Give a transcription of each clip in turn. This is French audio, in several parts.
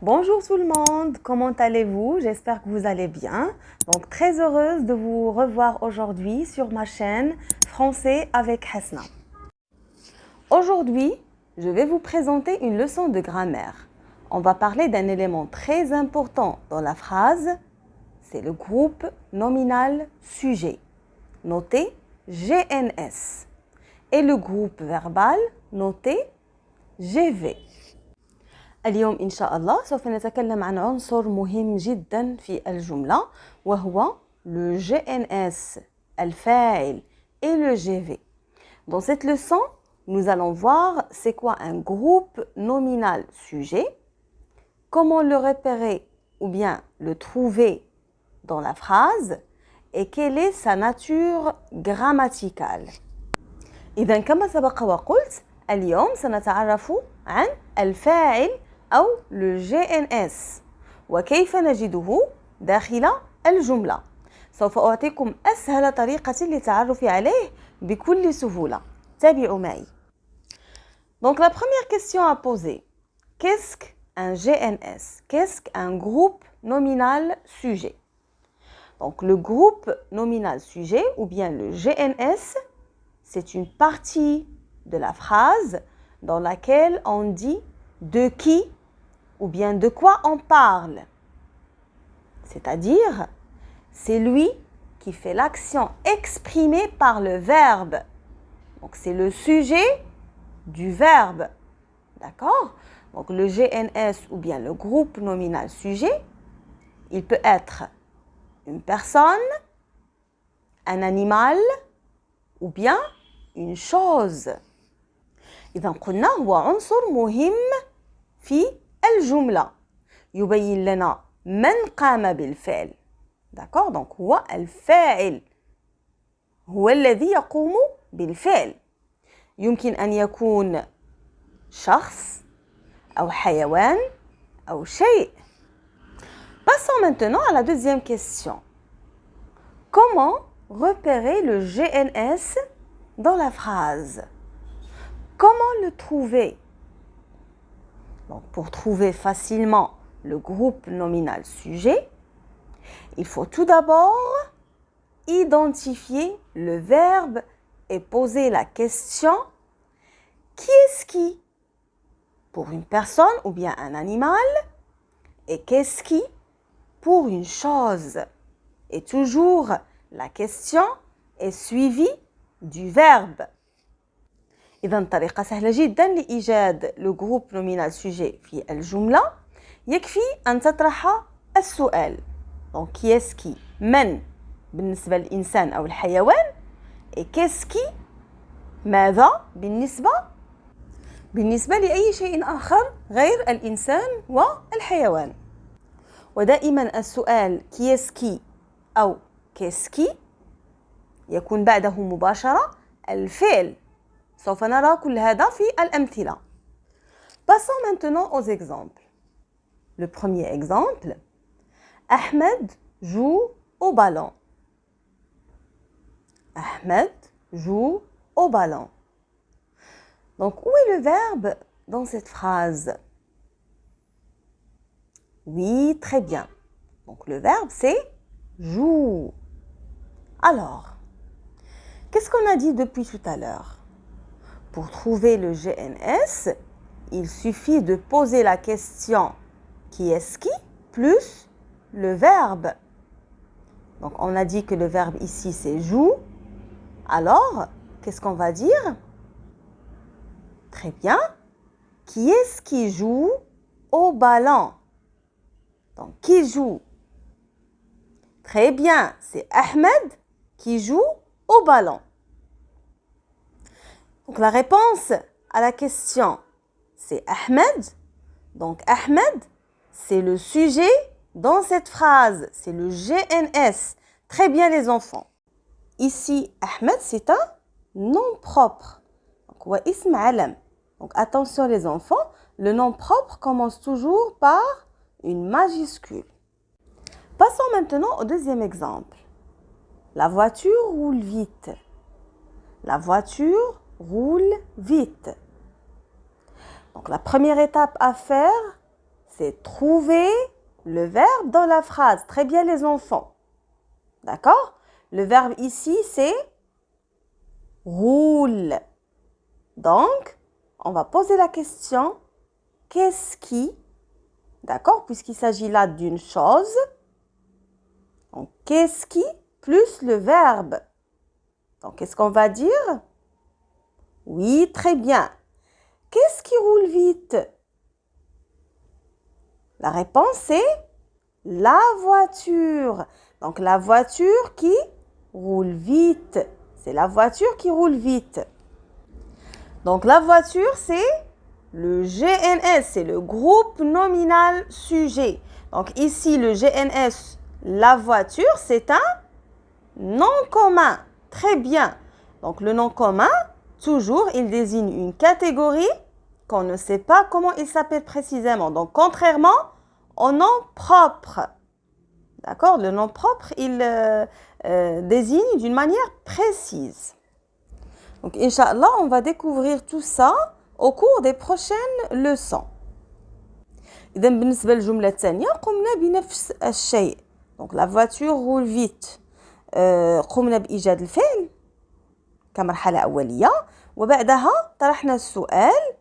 Bonjour tout le monde, comment allez-vous? J'espère que vous allez bien. Donc très heureuse de vous revoir aujourd'hui sur ma chaîne Français avec Hasna. Aujourd'hui, je vais vous présenter une leçon de grammaire. On va parler d'un élément très important dans la phrase, c'est le groupe nominal sujet, noté GNS, et le groupe verbal noté GV. اليوم إن شاء الله سوف نتكلم عن عنصر مهم جدا في الجملة وهو le GNS, الفاعل et le GV. Dans cette leçon, nous allons voir c'est quoi un groupe nominal sujet, comment le repérer ou bien le trouver dans la phrase et quelle est sa nature grammaticale. إذا كما سبق وقلت اليوم سنتعرف عن الفاعل أو le GNS وكيف نجده داخل الجملة. سوف أعطيكم أسهل طريقة للتعرف عليه بكل سهولة. تابعوا معي. Donc la première question à poser. Qu'est-ce qu'un GNS? Qu'est-ce qu'un groupe nominal sujet? Donc le groupe nominal sujet ou bien le GNS, c'est une partie de la phrase dans laquelle on dit de qui ou bien de quoi on parle. C'est-à-dire, c'est lui qui fait l'action exprimée par le verbe. Donc, c'est le sujet du verbe. D'accord? Donc, le GNS ou bien le groupe nominal sujet, il peut être une personne, un animal ou bien une chose. إذا قلنا هو عنصر مهم في الجملة يبين لنا من قام بالفعل. d'accord donc هو الفاعل هو الذي يقوم بالفعل. يمكن أن يكون شخص أو حيوان أو شيء. Passons maintenant à la deuxième question. Comment repérer le GNS dans la phrase? Comment le trouver? Donc, pour trouver facilement le groupe nominal sujet, il faut tout d'abord identifier le verbe et poser la question qui est-ce qui? Pour une personne ou bien un animal, et qu'est-ce qui? Pour une chose. Et toujours la question est suivie du verbe. إذن طريقة سهلة جدا لإيجاد لو جروب نومينال سوجي في الجملة. يكفي أن تطرح السؤال. donc qui est-ce qui من بالنسبة للإنسان أو الحيوان et qu'est-ce qui ماذا بالنسبة لأي شيء آخر غير الإنسان والحيوان. ودائما السؤال qui est-ce qui أو qu'est-ce qui يكون بعده مباشرة الفعل. سوف نرى كل هذا في الأمثلة. Passons maintenant aux exemples. Le premier exemple, Ahmed joue au ballon. Ahmed joue au ballon. Donc, où est le verbe dans cette phrase? Oui, très bien. Donc, le verbe, c'est joue. Alors, qu'est-ce qu'on a dit depuis tout à l'heure? Pour trouver le GNS, il suffit de poser la question qui est-ce qui plus le verbe. Donc, on a dit que le verbe ici, c'est joue. Alors, qu'est-ce qu'on va dire? Très bien. Qui est-ce qui joue au ballon? Donc, qui joue? Très bien, c'est Ahmed qui joue au ballon. Donc, la réponse à la question, c'est Ahmed. Donc, Ahmed, c'est le sujet dans cette phrase. C'est le GNS. Très bien, les enfants. Ici, Ahmed, c'est un nom propre. Donc, wa ism alam. Donc, attention, les enfants. Le nom propre commence toujours par une majuscule. Passons maintenant au deuxième exemple. La voiture roule vite. La voiture roule vite. Donc la première étape à faire, c'est trouver le verbe dans la phrase. Très bien les enfants. D'accord? Le verbe ici, c'est roule. Donc, on va poser la question, qu'est-ce qui? D'accord? Puisqu'il s'agit là d'une chose. Donc, qu'est-ce qui plus le verbe? Donc, qu'est-ce qu'on va dire? Oui, très bien. Qu'est-ce qui roule vite? La réponse est la voiture. Donc, la voiture qui roule vite. C'est la voiture qui roule vite. Donc, la voiture, c'est le GNS, c'est le groupe nominal sujet. Donc, ici, le GNS, la voiture, c'est un nom commun. Très bien. Donc, le nom commun, toujours, il désigne une catégorie qu'on ne sait pas comment il s'appelle précisément. Donc, contrairement au nom propre. D'accord? Le nom propre, il désigne d'une manière précise. Donc, Inch'Allah, on va découvrir tout ça au cours des prochaines leçons. إذا بالنسبة للجملة الثانية قمنا بنفس الشيء. Donc, la voiture roule vite. قمنا بإيجاد الفعل كمرحلة أولية وبعدها طرحنا السؤال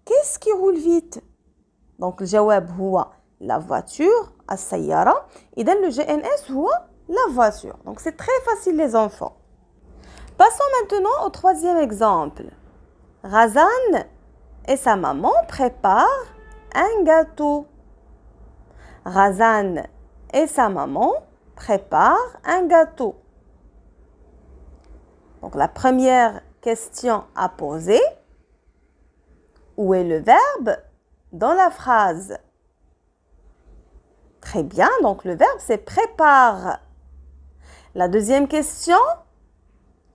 qu'est-ce qui roule vite? Donc, الجواب هو la voiture, السيارة. إذا le GNS هو la voiture. Donc, c'est très facile les enfants. Passons maintenant au troisième exemple. Razan et sa maman préparent un gâteau. Razan et sa maman préparent un gâteau. Donc, la première question à poser, où est le verbe dans la phrase? Très bien, donc le verbe c'est prépare. La deuxième question,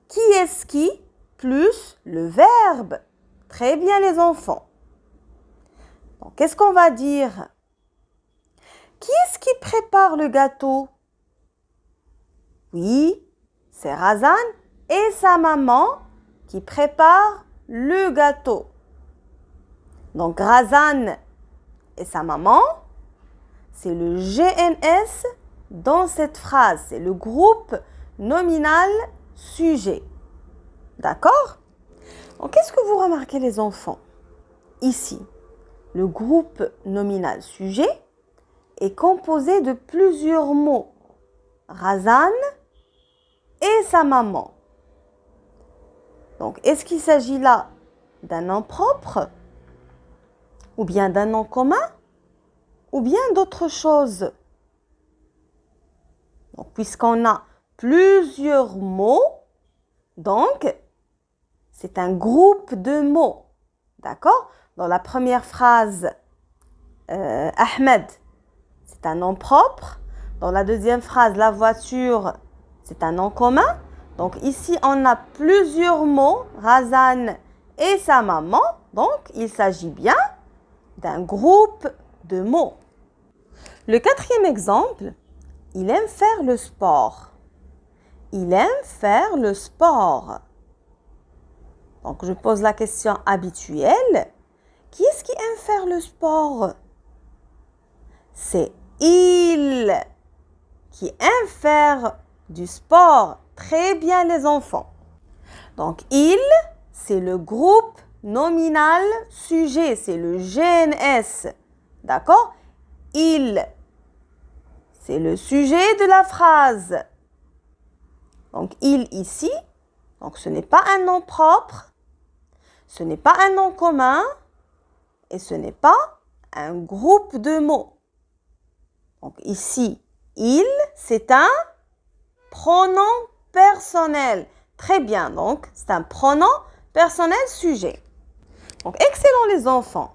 qui est-ce qui plus le verbe? Très bien les enfants. Donc, qu'est-ce qu'on va dire? Qui est-ce qui prépare le gâteau? Oui, c'est Razan et sa maman qui préparent le gâteau. Donc, Razan et sa maman, c'est le GNS dans cette phrase. C'est le groupe nominal sujet. D'accord? Donc, qu'est-ce que vous remarquez les enfants? Ici, le groupe nominal sujet est composé de plusieurs mots. Razan et sa maman. Donc, est-ce qu'il s'agit là d'un nom propre? Ou bien d'un nom commun? Ou bien d'autre chose? Donc, puisqu'on a plusieurs mots, donc, c'est un groupe de mots. D'accord? Dans la première phrase, Ahmed, c'est un nom propre. Dans la deuxième phrase, la voiture, c'est un nom commun. Donc, ici, on a plusieurs mots, Razan et sa maman. Donc, il s'agit bien d'un groupe de mots. Le quatrième exemple, il aime faire le sport. Il aime faire le sport. Donc, je pose la question habituelle. Qui est-ce qui aime faire le sport? C'est il qui aime faire du sport. Très bien les enfants. Donc, il, c'est le groupe nominal sujet. C'est le GNS. D'accord? Il, c'est le sujet de la phrase. Donc, il ici, donc ce n'est pas un nom propre, ce n'est pas un nom commun et ce n'est pas un groupe de mots. Donc, ici, il, c'est un pronom personnel. Très bien, donc c'est un pronom personnel sujet. Donc, excellent les enfants.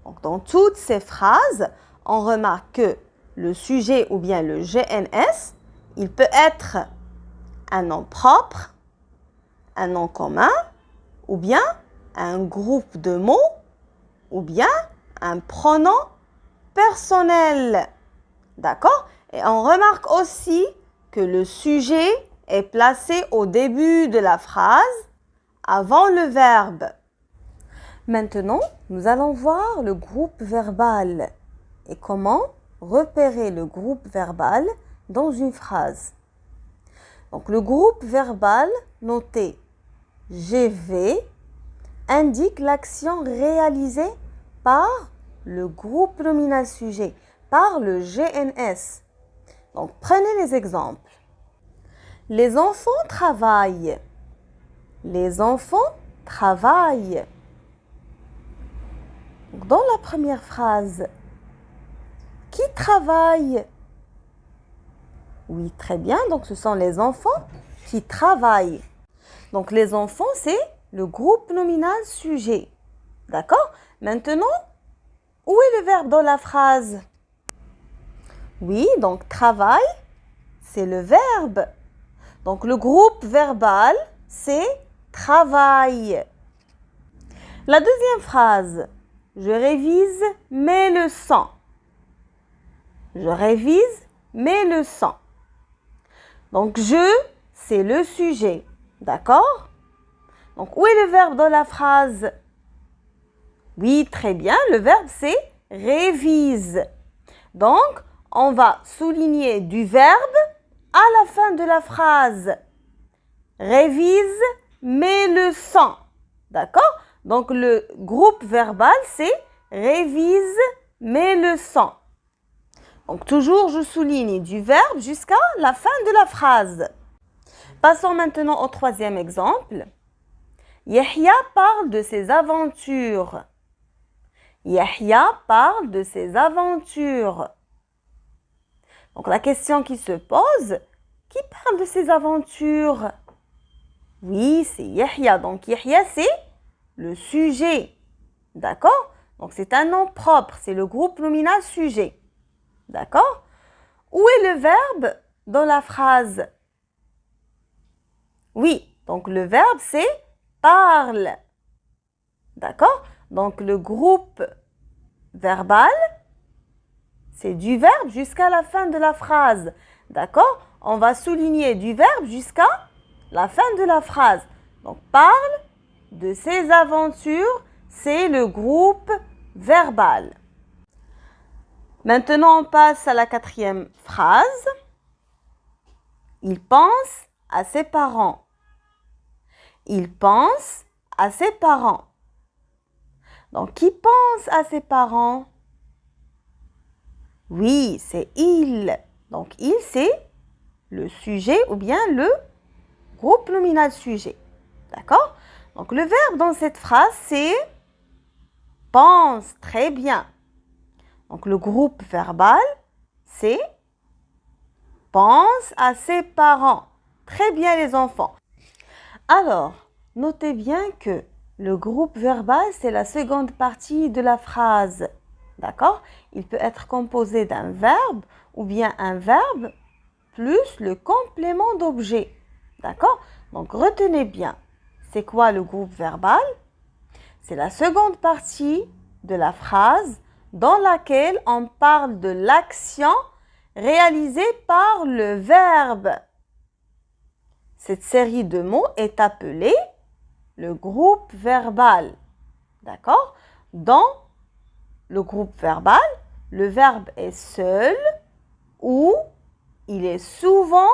Donc, dans toutes ces phrases, on remarque que le sujet ou bien le GNS, il peut être un nom propre, un nom commun, ou bien un groupe de mots, ou bien un pronom personnel. D'accord? Et on remarque aussi que le sujet est placé au début de la phrase, avant le verbe. Maintenant, nous allons voir le groupe verbal. et comment repérer le groupe verbal dans une phrase. Donc le groupe verbal noté GV indique l'action réalisée par le groupe nominal sujet, par le GNS. Donc prenez les exemples. Les enfants travaillent. Les enfants travaillent. Donc, dans la première phrase, qui travaille? Oui, très bien. Donc, ce sont les enfants qui travaillent. Donc, les enfants, c'est le groupe nominal sujet. D'accord? Maintenant, où est le verbe dans la phrase? Oui, donc travail, c'est le verbe. Donc, le groupe verbal, c'est travail. La deuxième phrase, je révise mes leçons. Je révise mes leçons. Donc, je, c'est le sujet. D'accord? Donc, où est le verbe dans la phrase? Oui, très bien. Le verbe, c'est révise. Donc, on va souligner du verbe à la fin de la phrase. Révise mes leçons. D'accord? Donc, le groupe verbal, c'est révise mes leçons. Donc, toujours, je souligne du verbe jusqu'à la fin de la phrase. Passons maintenant au troisième exemple. Yahya parle de ses aventures. Yahya parle de ses aventures. Donc, la question qui se pose, qui parle de ses aventures? Oui, c'est Yahya. Donc, Yahya, c'est le sujet. D'accord? Donc, c'est un nom propre. C'est le groupe nominal sujet. D'accord? Où est le verbe dans la phrase? Oui, donc le verbe, c'est parle. D'accord? Donc, le groupe verbal, c'est du verbe jusqu'à la fin de la phrase. D'accord? On va souligner du verbe jusqu'à la fin de la phrase. Donc, parle de ses aventures, c'est le groupe verbal. Maintenant, on passe à la quatrième phrase. Il pense à ses parents. Il pense à ses parents. Donc, qui pense à ses parents? Oui, c'est il. Donc, il, c'est le sujet ou bien le groupe nominal sujet. D'accord? Donc, le verbe dans cette phrase, c'est pense. Très bien. Donc, le groupe verbal, c'est pense à ses parents. Très bien, les enfants. Alors, notez bien que le groupe verbal, c'est la seconde partie de la phrase. D'accord? Il peut être composé d'un verbe ou bien un verbe plus le complément d'objet. D'accord? Donc, retenez bien. C'est quoi le groupe verbal? C'est la seconde partie de la phrase dans laquelle on parle de l'action réalisée par le verbe. Cette série de mots est appelée le groupe verbal. D'accord? Dans le groupe verbal, le verbe est seul ou il est souvent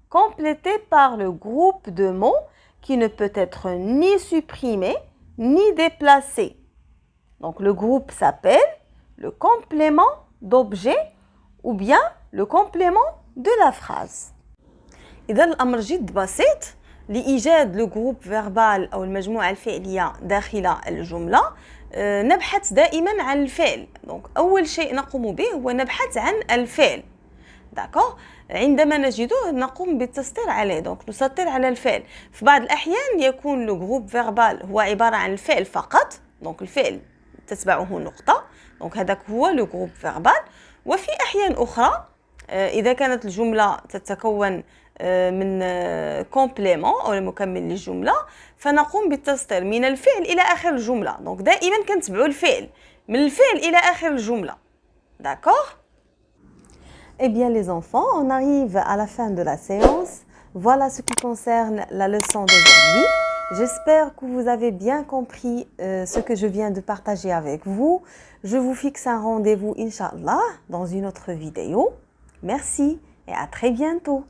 complété par le groupe de mots qui ne peut être ni supprimé ni déplacé. Donc, le groupe s'appelle le complément d'objet ou bien le complément de la phrase. إذا الأمر جد بسيط لإيجاد الجروب فيربال أو المجموعة الفعلية داخل الجملة نبحث دائما عن الفعل. دونك أول شيء نقوم به هو نبحث عن الفعل. داكوغ عندما نجده نقوم بالتسطير عليه. دونك نسطر على الفعل. في بعض الأحيان يكون لو جروب فيربال هو عبارة عن الفعل فقط. دونك الفعل تتبعه نقطة. دونك هذاك هو لو جروب فيربال. وفي أحيان أخرى إذا كانت الجملة تتكون من كومبليمون أو المكمل للجملة فنقوم بالتسطير من الفعل إلى آخر الجملة. دونك دائما كنتبعوا الفعل من الفعل إلى آخر الجملة. D'accord? Eh bien les enfants, on arrive à la fin de la séance. Voilà ce qui concerne la leçon d'aujourd'hui. J'espère que vous avez bien compris ce que je viens de partager avec vous. Je vous fixe un rendez-vous, Inch'Allah, dans une autre vidéo. Merci et à très bientôt.